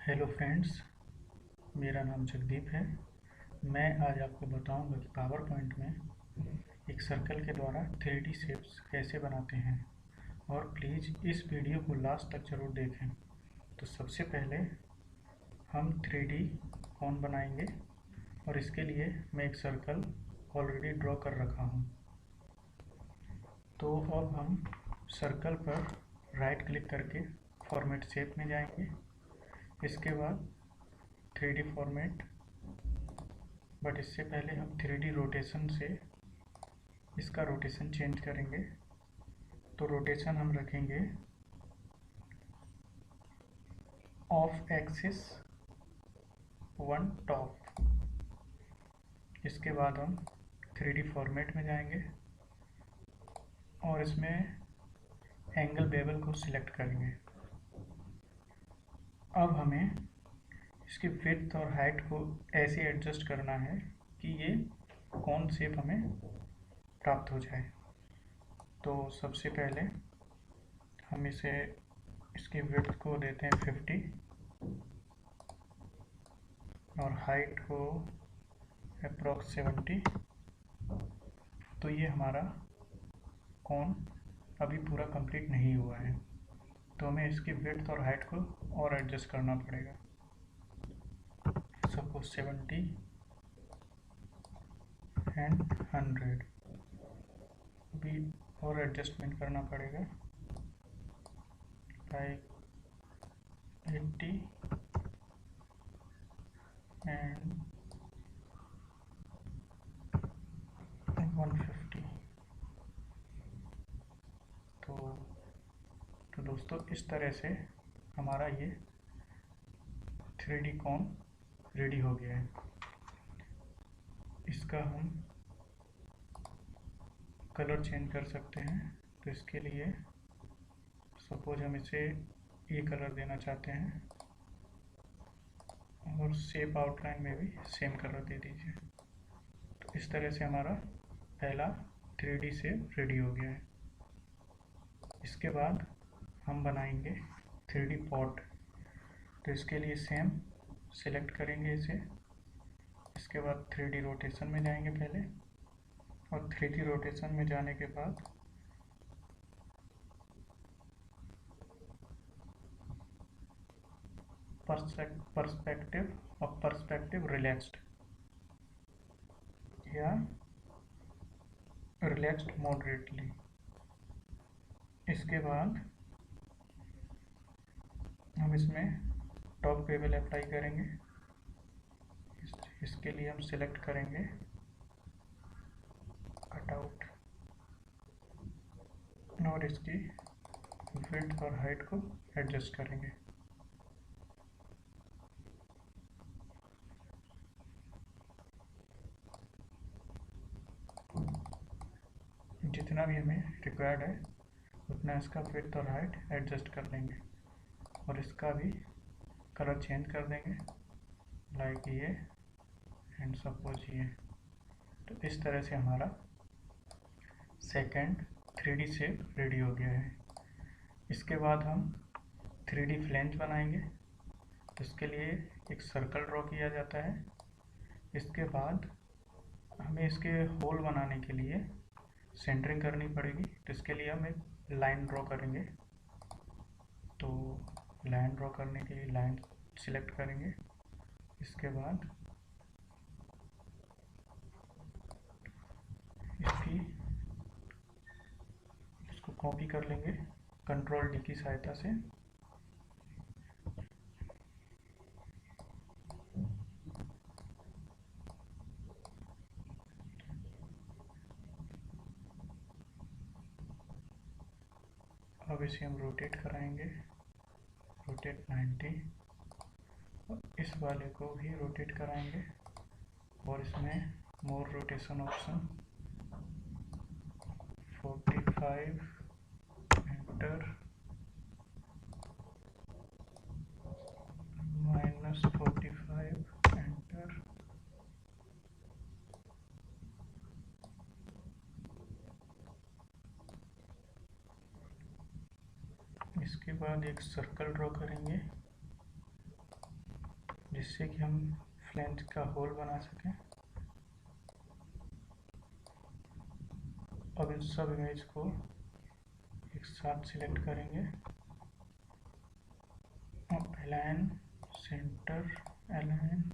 Hello friends, मेरा नाम जगदीप है। मैं आज आपको बताऊंगा कि पावर पॉइंट में एक सर्कल के द्वारा 3D शेप्स कैसे बनाते हैं। और प्लीज़ इस वीडियो को लास्ट तक ज़रूर देखें। तो सबसे पहले हम 3D कौन बनाएंगे, और इसके लिए मैं एक सर्कल ऑलरेडी ड्रॉ कर रखा हूँ। तो अब हम सर्कल पर राइट क्लिक करके फॉर्मेट शेप में जाएंगे। इसके बाद 3D फॉर्मेट, बट इससे पहले हम 3D रोटेशन से इसका रोटेशन चेंज करेंगे। तो रोटेशन हम रखेंगे ऑफ एक्सिस 1 टॉप। इसके बाद हम 3D फॉर्मेट में जाएंगे और इसमें एंगल बेवल को सिलेक्ट करेंगे। अब हमें इसकी विड्थ और हाइट को ऐसे एडजस्ट करना है कि ये कौन शेप हमें प्राप्त हो जाए। तो सबसे पहले हम इसकी विड्थ को देते हैं 50 और हाइट को अप्रॉक्स 70। तो ये हमारा कौन अभी पूरा कंप्लीट नहीं हुआ है, तो हमें इसकी विड्थ और हाइट को और एडजस्ट करना पड़ेगा। सपोज 70 एंड 100 भी और एडजस्टमेंट करना पड़ेगा, लाइक 80 एंड 150। तो दोस्तों, इस तरह से हमारा ये 3D कॉन रेडी हो गया है। इसका हम कलर चेंज कर सकते हैं। तो इसके लिए सपोज हम इसे ये कलर देना चाहते हैं और शेप आउटलाइन में भी सेम कलर दे दीजिए। तो इस तरह से हमारा पहला 3D शेप रेडी हो गया है। इसके बाद हम बनाएंगे 3D पॉट। तो इसके लिए सेम सिलेक्ट करेंगे इसे। इसके बाद 3D रोटेशन में जाएंगे पहले, और 3D रोटेशन में जाने के बाद पर्सपेक्टिव और पर्सपेक्टिव रिलैक्स्ड या रिलैक्स्ड मॉडरेटली। इसके बाद हम इसमें टॉप बेवल अप्लाई करेंगे। इसके लिए हम सिलेक्ट करेंगे कटआउट और इसकी विड्थ और हाइट को एडजस्ट करेंगे। जितना भी हमें रिक्वायर्ड है उतना इसका विड्थ और हाइट एडजस्ट कर लेंगे, और इसका भी कलर चेंज कर देंगे, लाइक ये एंड सपोज ये। तो इस तरह से हमारा सेकंड 3D शेप रेडी हो गया है। इसके बाद हम 3D फ्लेंज बनाएंगे। तो इसके लिए एक सर्कल ड्रॉ किया जाता है। इसके बाद हमें इसके होल बनाने के लिए सेंटरिंग करनी पड़ेगी। तो इसके लिए हम एक लाइन ड्रॉ करेंगे। तो लाइन ड्रॉ करने के लिए लाइन सिलेक्ट करेंगे। इसके बाद इसको कॉपी कर लेंगे कंट्रोल डी की सहायता से। अब इसे हम रोटेट कराएंगे, रोटेट 90, और इस वाले को भी रोटेट कराएंगे, और इसमें मोर रोटेशन ऑप्शन 45, एंटर, -45, एंटर। इसके बाद एक सर्कल ड्रॉ करेंगे। जिससे कि हम फ्लेंज का होल बना सकें। अब इन सब इमेज को एक साथ सिलेक्ट करेंगे। अब अलाइन सेंटर, अलाइन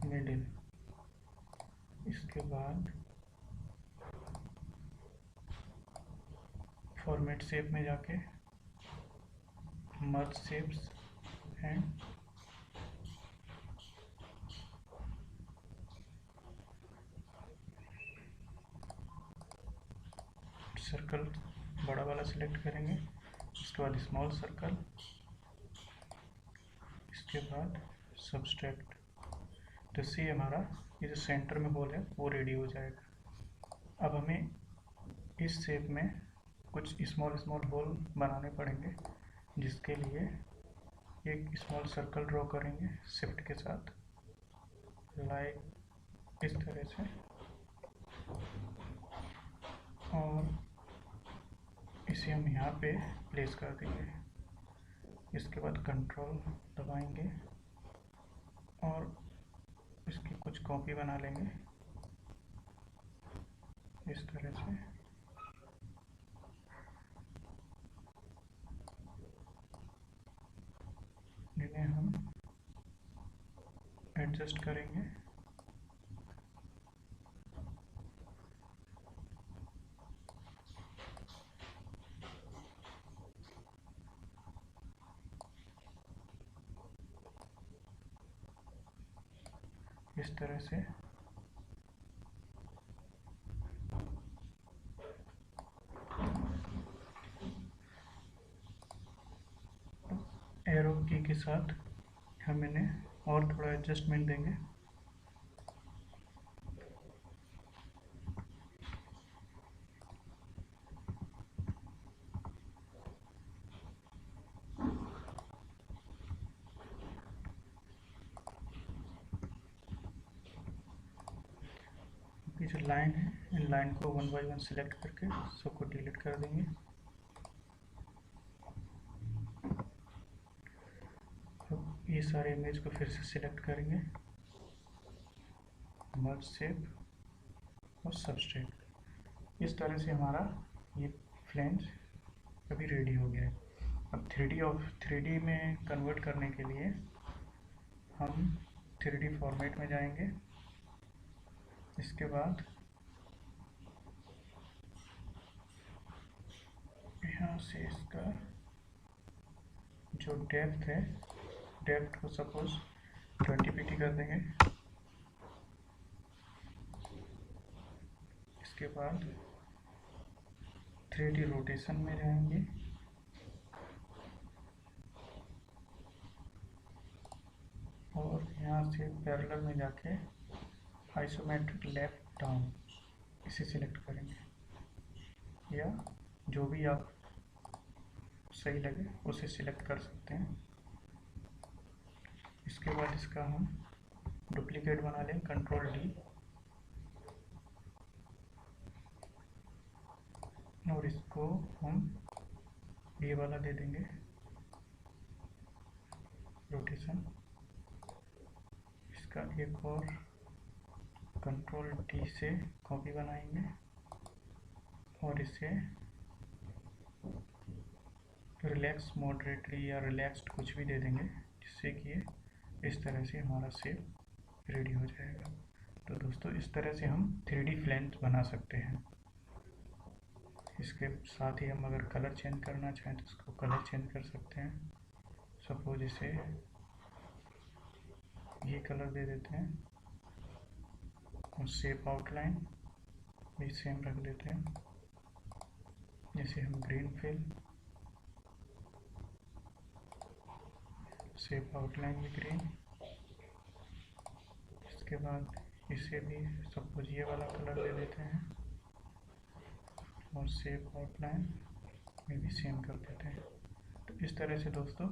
मिडिल। इसके बाद फॉर्मेट शेप में जाके मर्ज शेप्स एंड सर्कल बड़ा वाला सिलेक्ट करेंगे। उसके बाद स्मॉल सर्कल, इसके बाद सब्सट्रैक्ट। तो इससे हमारा ये जो सेंटर में होल है वो रेडी हो जाएगा। अब हमें इस शेप में कुछ स्मॉल स्मॉल होल बनाने पड़ेंगे, जिसके लिए एक स्मॉल सर्कल ड्रॉ करेंगे शिफ्ट के साथ, लाइक इस तरह से, और इसे हम यहाँ पे प्लेस कर देंगे। इसके बाद कंट्रोल दबाएंगे और इसकी कुछ कॉपी बना लेंगे इस तरह से। इन्हें हम एडजस्ट करेंगे। इस तरह से एरो की के साथ हम इन्हें और थोड़ा एडजस्टमेंट देंगे। ये जो लाइन है, इन लाइन को 1 बाय 1 सिलेक्ट करके सबको डिलीट कर देंगे। अब ये सारे इमेज को फिर से सिलेक्ट करेंगे, मर्ज शेप और सब्सट्रैक्ट। इस तरह से हमारा ये फ्लेंज अभी रेडी हो गया है। अब 3D में कन्वर्ट करने के लिए हम 3D फॉर्मेट में जाएंगे। इसके बाद यहाँ से इसका जो डेप्थ है, डेप्थ को सपोज 20 pt कर देंगे। इसके बाद 3D रोटेशन में जाएंगे और यहाँ से पैरेलल में जाके आइसोमेट्रिक लेफ्ट डाउन इसे सिलेक्ट करेंगे, या जो भी आप सही लगे उसे सिलेक्ट कर सकते हैं। इसके बाद इसका हम डुप्लीकेट बना लें, कंट्रोल D, और इसको हम ये वाला दे देंगे रोटेशन। इसका एक और कंट्रोल D से कॉपी बनाएंगे और इसे रिलैक्स मॉडरेटली या रिलैक्स्ड कुछ भी दे देंगे, जिससे कि इस तरह से हमारा शेप रेडी हो जाएगा। तो दोस्तों, इस तरह से हम 3D फ्लेंज बना सकते हैं। इसके साथ ही हम अगर कलर चेंज करना चाहें तो इसको कलर चेंज कर सकते हैं। सपोज इसे ये कलर दे देते हैं और शेप आउटलाइन भी सेम रख देते हैं, जैसे हम ग्रीन फिल, शेप आउटलाइन भी ग्रीन। इसके बाद इसे भी सपोज ये वाला कलर दे देते हैं और शेप आउटलाइन में भी सेम कर देते हैं। तो इस तरह से दोस्तों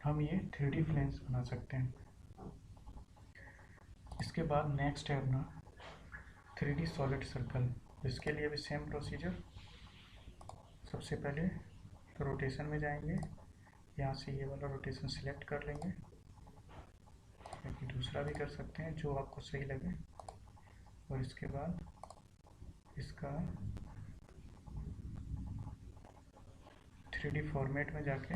हम ये 3D फ्लेंज बना सकते हैं। इसके बाद नेक्स्ट है अपना 3D सॉलिड सर्कल। इसके लिए भी सेम प्रोसीजर। सबसे पहले रोटेशन में जाएंगे, यहाँ से ये वाला रोटेशन सिलेक्ट कर लेंगे या कि दूसरा भी कर सकते हैं, जो आपको सही लगे। और इसके बाद इसका 3D फॉर्मेट में जाके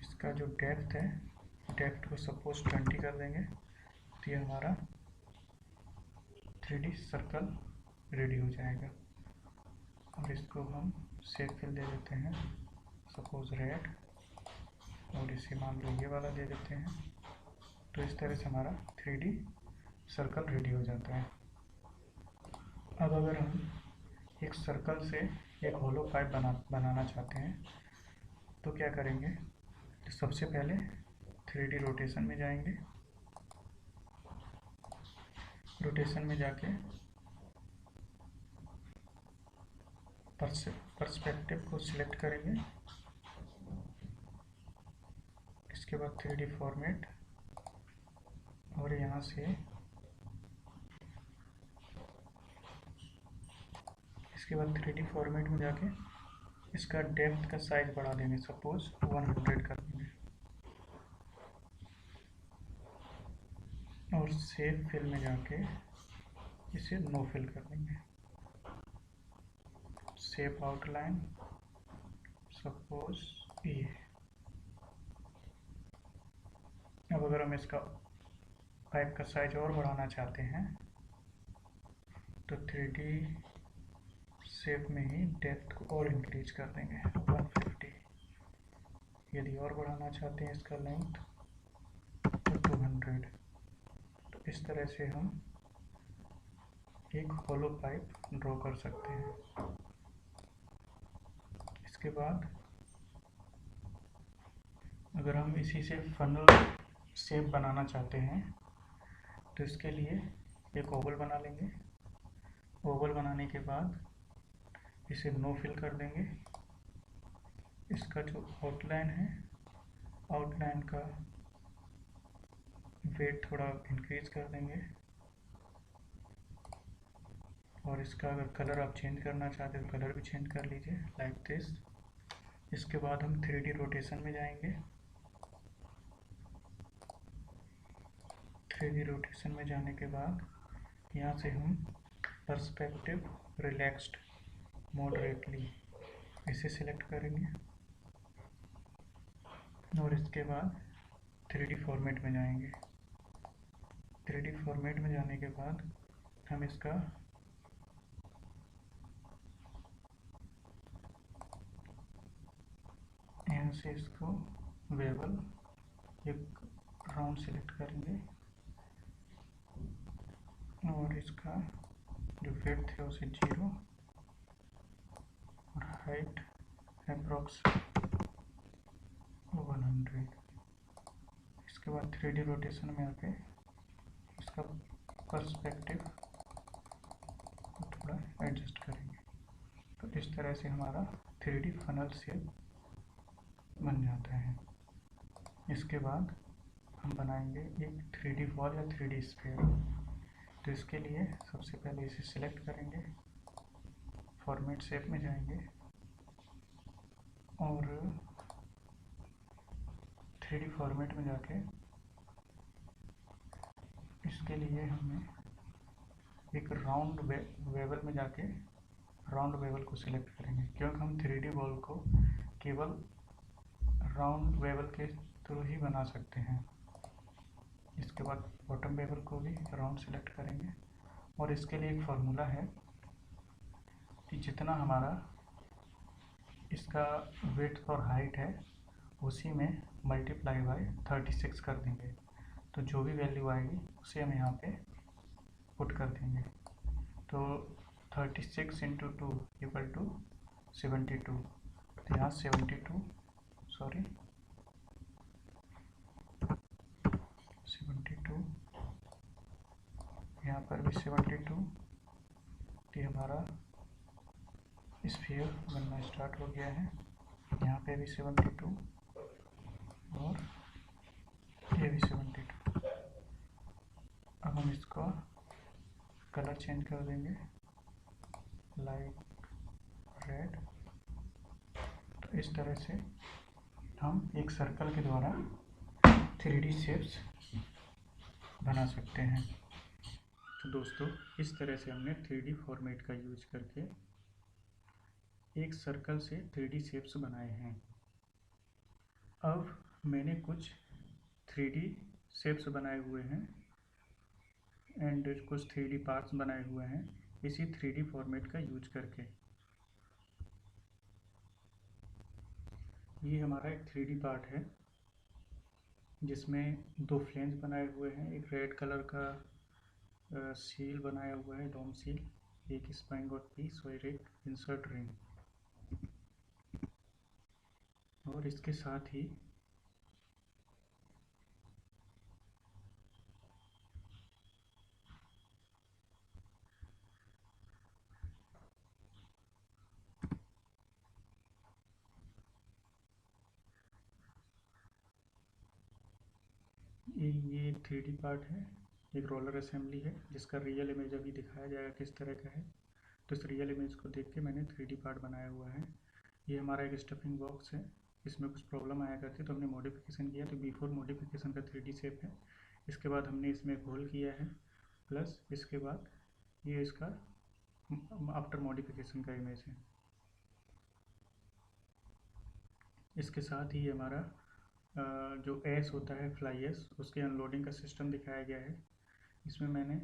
इसका जो डेप्थ है, डेप्थ को सपोज 20 कर देंगे, तो ये हमारा 3D सर्कल रेडी हो जाएगा। और इसको हम शेप फिल दे देते हैं, सपोज रेड, और इसे मान लो ये वाला दे देते हैं। तो इस तरह से हमारा 3D सर्कल रेडी हो जाता है। अब अगर हम एक सर्कल से एक होलो पाइप बनाना चाहते हैं तो क्या करेंगे, तो सबसे पहले 3D रोटेशन में जाएंगे। रोटेशन में जाके पर्सपेक्टिव को सिलेक्ट करेंगे। इसके बाद 3D फॉर्मेट, और यहाँ से इसके बाद 3D फॉर्मेट में जाके इसका डेप्थ का साइज बढ़ा देंगे, सपोज 100 कर देंगे। और शेप फिल में जाके इसे नो फिल कर देंगे। शेप आउटलाइन, सपोज ये। अब अगर हम इसका पाइप का साइज और बढ़ाना चाहते हैं तो 3D शेप में ही डेप्थ को और इंक्रीज कर देंगे 150। यदि और बढ़ाना चाहते हैं इसका लेंथ तो 200। तो इस तरह से हम एक होलो पाइप ड्रॉ कर सकते हैं। इसके बाद अगर हम इसी से फनल शेप बनाना चाहते हैं तो इसके लिए एक ओवल बना लेंगे। ओवल बनाने के बाद इसे नो फिल कर देंगे। इसका जो आउटलाइन है, आउटलाइन का वेट थोड़ा इंक्रीज कर देंगे। और इसका अगर कलर आप चेंज करना चाहते हैं तो कलर भी चेंज कर लीजिए, लाइक दिस। इसके बाद हम 3D रोटेशन में जाएंगे। 3D रोटेशन में जाने के बाद यहाँ से हम पर्सपेक्टिव रिलैक्स्ड मॉडरेटली इसे सिलेक्ट करेंगे। और इसके बाद 3D फॉर्मेट में जाएंगे। 3D फॉर्मेट में जाने के बाद हम इसका यहाँ से इसको वेबल एक राउंड सिलेक्ट करेंगे। और इसका जो विड्थ है उसे 0 और हाइट अप्रॉक्स 100। इसके बाद 3D रोटेशन में आके इसका पर्सपेक्टिव थोड़ा एडजस्ट करेंगे। तो इस तरह से हमारा 3D फनल शेप बन जाता है। इसके बाद हम बनाएंगे एक 3D वॉल या 3D स्फीयर। तो इसके लिए सबसे पहले इसे सिलेक्ट करेंगे, फॉर्मेट शेप में जाएंगे और 3D फॉर्मेट में जाके इसके लिए हमें एक राउंड वेवल में जाके राउंड वेवल को सिलेक्ट करेंगे, क्योंकि हम 3D वॉल को केवल राउंड वेवल के थ्रू ही बना सकते हैं। इसके बाद बॉटम वेवल को भी राउंड सिलेक्ट करेंगे। और इसके लिए एक फार्मूला है कि जितना हमारा इसका विड्थ और हाइट है उसी में मल्टीप्लाई बाय 36 कर देंगे। तो जो भी वैल्यू आएगी उसे हम यहाँ पे पुट कर देंगे। तो 36 इंटू 2 इक्वल टू 72। तो यहाँ 72 यहाँ पर भी 72। ये हमारा स्फीयर बनना स्टार्ट हो गया है। यहाँ पे भी 72 और ये भी 72। अब हम इसका कलर चेंज कर देंगे, लाइक रेड। तो इस तरह से हम एक सर्कल के द्वारा 3D शेप्स बना सकते हैं। तो दोस्तों, इस तरह से हमने 3D फॉर्मेट का यूज करके एक सर्कल से 3D शेप्स बनाए हैं। अब मैंने कुछ 3D शेप्स बनाए हुए हैं एंड कुछ 3D पार्ट्स बनाए हुए हैं इसी 3D फॉर्मेट का यूज करके। ये हमारा एक 3D पार्ट है जिसमें दो फ्लेंज बनाए हुए हैं। एक रेड कलर का सील बनाया हुआ है, डोम सील, एक स्पाइन गॉट पीस और एक इंसर्ट रिंग। और इसके साथ ही ये 3D पार्ट है, एक रोलर असेंबली है जिसका रियल इमेज अभी दिखाया जाएगा किस तरह का है। तो इस रियल इमेज को देख के मैंने 3D पार्ट बनाया हुआ है। ये हमारा एक स्टफिंग बॉक्स है, इसमें कुछ प्रॉब्लम आया करती तो हमने मॉडिफिकेशन किया, तो बिफोर मॉडिफिकेशन का 3D शेप है। इसके बाद हमने इसमें एक होल किया है, प्लस इसके बाद ये इसका आफ्टर मॉडिफिकेशन का इमेज है। इसके साथ ही हमारा जो एस होता है, फ्लाई एस, उसके अनलोडिंग का सिस्टम दिखाया गया है। इसमें मैंने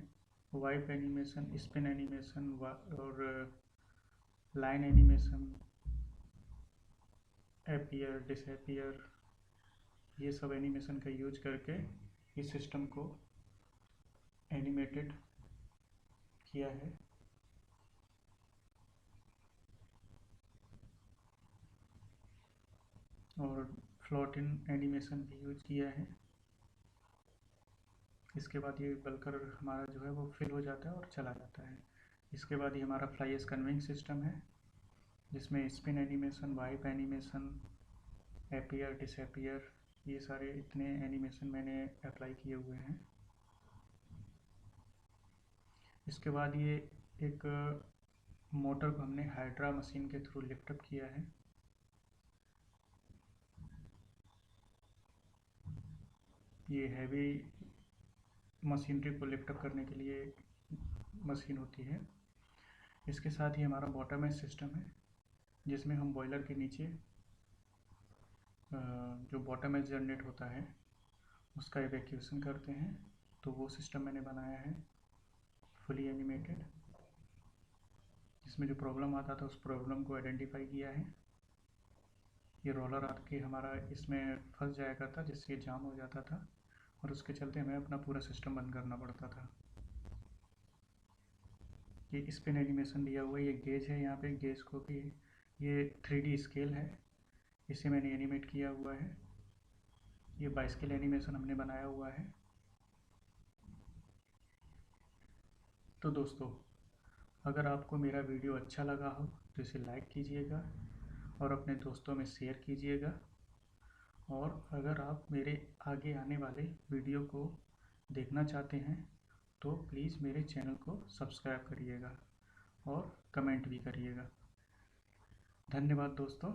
वाइप एनिमेशन, स्पिन एनिमेशन और लाइन एनिमेशन, अपीयर, डिसअपीयर, ये सब एनिमेशन का यूज करके इस सिस्टम को एनिमेटेड किया है। और फ्लोट इन एनिमेशन भी यूज किया है। इसके बाद ये बलकर हमारा जो है वो फिल हो जाता है और चला जाता है। इसके बाद ये हमारा फ्लाई एस कन्वेइंग सिस्टम है जिसमें spin animation, wipe animation, appear, disappear, ये सारे इतने एनिमेशन मैंने अप्लाई किए हुए हैं। इसके बाद ये एक मोटर को हमने हाइड्रा मशीन के थ्रू लिफ्टअप किया है। ये हैवी मशीनरी को लिफ्टअप करने के लिए मशीन होती है। इसके साथ ही हमारा बॉटम एज सिस्टम है जिसमें हम बॉयलर के नीचे जो बॉटम एज जनरेट होता है उसका इवैक्यूएशन करते हैं। तो वो सिस्टम मैंने बनाया है फुली एनिमेटेड, जिसमें जो प्रॉब्लम आता था उस प्रॉब्लम को आइडेंटिफाई किया है। ये रोलर आके हमारा इसमें फंस जाया करता जिससे ये जाम हो जाता था और उसके चलते हमें अपना पूरा सिस्टम बंद करना पड़ता था। ये स्पिन एनिमेशन दिया हुआ है, ये गेज है, यहाँ पे गेज को भी ये 3D स्केल है, इसे मैंने एनिमेट किया हुआ है। ये बाइस्केल एनिमेशन हमने बनाया हुआ है। तो दोस्तों, अगर आपको मेरा वीडियो अच्छा लगा हो तो इसे लाइक कीजिएगा और अपने दोस्तों में शेयर कीजिएगा। और अगर आप मेरे आगे आने वाले वीडियो को देखना चाहते हैं तो प्लीज़ मेरे चैनल को सब्सक्राइब करिएगा और कमेंट भी करिएगा। धन्यवाद दोस्तों।